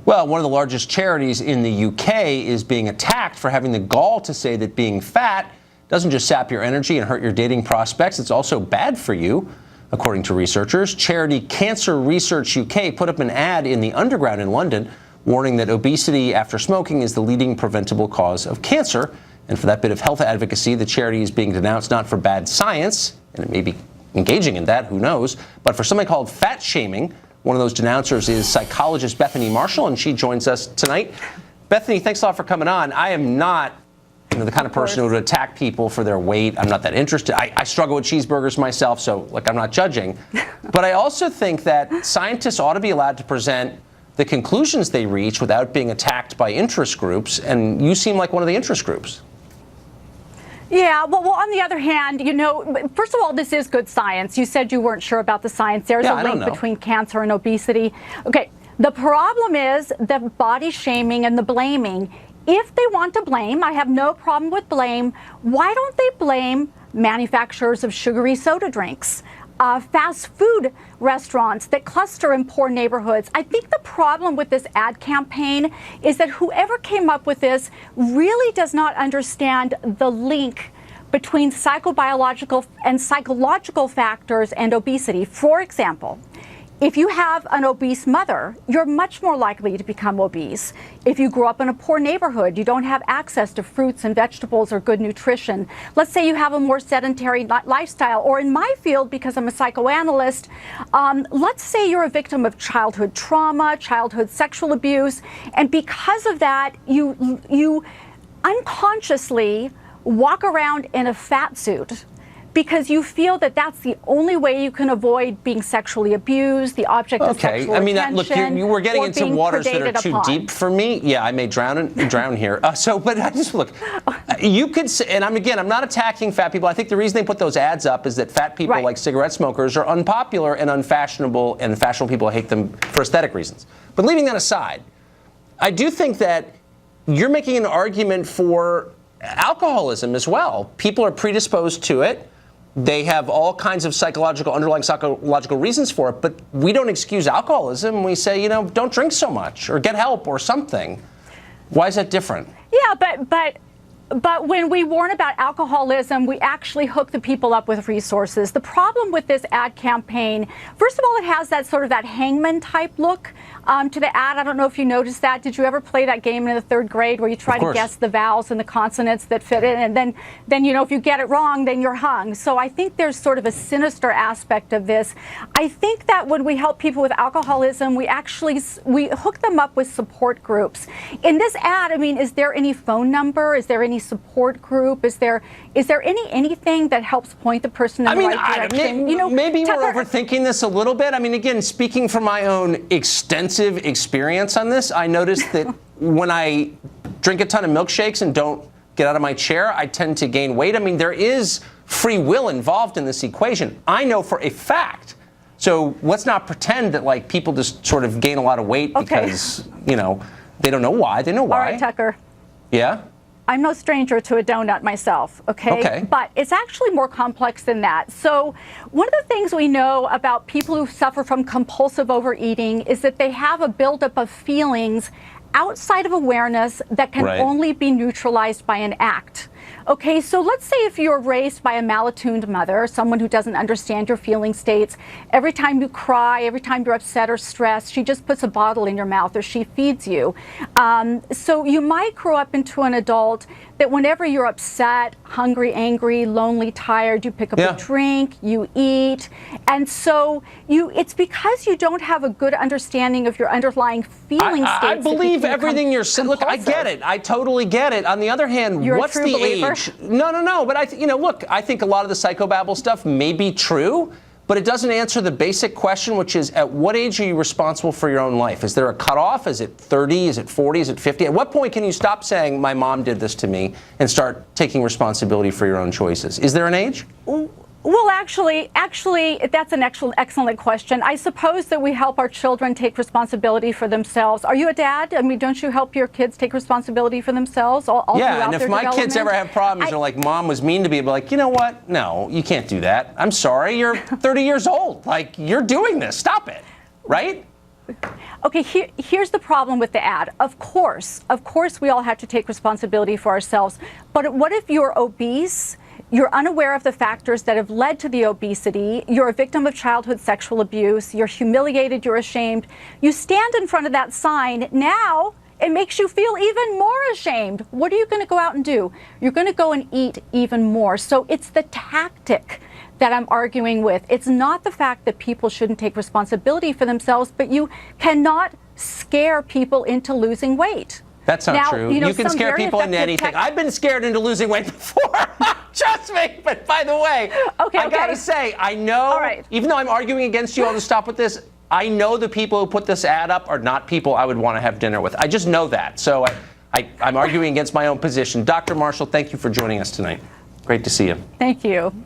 Well, one of the largest charities in the UK is being attacked for having the gall to say that being fat doesn't just sap your energy and hurt your dating prospects, it's also bad for you. According to researchers, charity Cancer Research UK put up an ad in the Underground in London warning that obesity after smoking is the leading preventable cause of cancer. And for that bit of health advocacy, the charity is being denounced not for bad science, and it may be engaging in that, who knows, but for something called fat shaming. One of those denouncers is psychologist Bethany Marshall, and she joins us tonight. Bethany, thanks a lot for coming on. I am not the kind of person who would attack people for their weight. I'm not that interested. I struggle with cheeseburgers myself, so I'm not judging. But I also think that scientists ought to be allowed to present the conclusions they reach without being attacked by interest groups, and you seem like one of the interest groups. Yeah, well, on the other hand, first of all, this is good science. You said you weren't sure about the science. There's a link between cancer and obesity. Okay, the problem is the body shaming and the blaming. If they want to blame, I have no problem with blame. Why don't they blame manufacturers of sugary soda drinks? Fast food restaurants that cluster in poor neighborhoods. I think the problem with this ad campaign is that whoever came up with this really does not understand the link between psychobiological and psychological factors and obesity. For example, if you have an obese mother, you're much more likely to become obese. If you grew up in a poor neighborhood, you don't have access to fruits and vegetables or good nutrition. Let's say you have a more sedentary lifestyle, or in my field, because I'm a psychoanalyst, let's say you're a victim of childhood trauma, childhood sexual abuse, and because of that, you unconsciously walk around in a fat suit because you feel that that's the only way you can avoid being sexually abused, the object of sexual attention. Look, you were getting into waters that are too deep for me. Yeah, I may drown here. But I just look. You could say, and I'm not attacking fat people. I think the reason they put those ads up is that fat people, like cigarette smokers, are unpopular and unfashionable, and fashionable people hate them for aesthetic reasons. But leaving that aside, I do think that you're making an argument for alcoholism as well. People are predisposed to it. They have all kinds of underlying psychological reasons for it, but we don't excuse alcoholism. We say, don't drink so much or get help or something. Why is that different? Yeah, but when we warn about alcoholism, we actually hook the people up with resources. The problem with this ad campaign, first of all, it has that sort of that hangman type look to the ad. I don't know if you noticed that. Did you ever play that game in the 3rd grade where you try to guess the vowels and the consonants that fit in, and then if you get it wrong, then you're hung. So I think there's sort of a sinister aspect of this. I think that when we help people with alcoholism, we hook them up with support groups. In this ad, is there any phone number? Is there any support group? Is there anything that helps point the person in the right direction? Maybe we're overthinking this a little bit. Again, speaking from my own extensive experience on this, I noticed that when I drink a ton of milkshakes and don't get out of my chair, I tend to gain weight. There is free will involved in this equation. I know for a fact. So let's not pretend that people just sort of gain a lot of weight because, they don't know why. They know why. All right, Tucker. Yeah? I'm no stranger to a donut myself, okay? But it's actually more complex than that. So one of the things we know about people who suffer from compulsive overeating is that they have a buildup of feelings outside of awareness that can only be neutralized by an act. Okay, so let's say if you're raised by a malattuned mother, someone who doesn't understand your feeling states, every time you cry, every time you're upset or stressed, she just puts a bottle in your mouth or she feeds you. So you might grow up into an adult that whenever you're upset, hungry, angry, lonely, tired, you pick up a drink, you eat. And so it's because you don't have a good understanding of your underlying feeling states. I believe everything you're saying. Look, I get it. I totally get it. On the other hand, what's the age? No. But I think a lot of the psychobabble stuff may be true, but it doesn't answer the basic question, which is, at what age are you responsible for your own life? Is there a cutoff? Is it 30? Is it 40? Is it 50? At what point can you stop saying, my mom did this to me, and start taking responsibility for your own choices? Is there an age? Well, actually, that's an excellent question. I suppose that we help our children take responsibility for themselves. Are you a dad? Don't you help your kids take responsibility for themselves all throughout their development? Yeah, and if my kids ever have problems, they're like, Mom was mean to me, but you know what? No, you can't do that. I'm sorry, you're 30 years old. You're doing this. Stop it. Right? Okay, here's the problem with the ad. Of course, we all have to take responsibility for ourselves. But what if you're obese? You're unaware of the factors that have led to the obesity. You're a victim of childhood sexual abuse. You're humiliated. You're ashamed. You stand in front of that sign. Now it makes you feel even more ashamed. What are you going to go out and do? You're going to go and eat even more. So it's the tactic that I'm arguing with. It's not the fact that people shouldn't take responsibility for themselves, but you cannot scare people into losing weight. That's not true. You can scare people into anything. I've been scared into losing weight before. Trust me. But by the way, I got to say, I know, even though I'm arguing against you, I'll just stop with this. I know the people who put this ad up are not people I would want to have dinner with. I just know that. So I'm arguing against my own position. Dr. Marshall, thank you for joining us tonight. Great to see you. Thank you.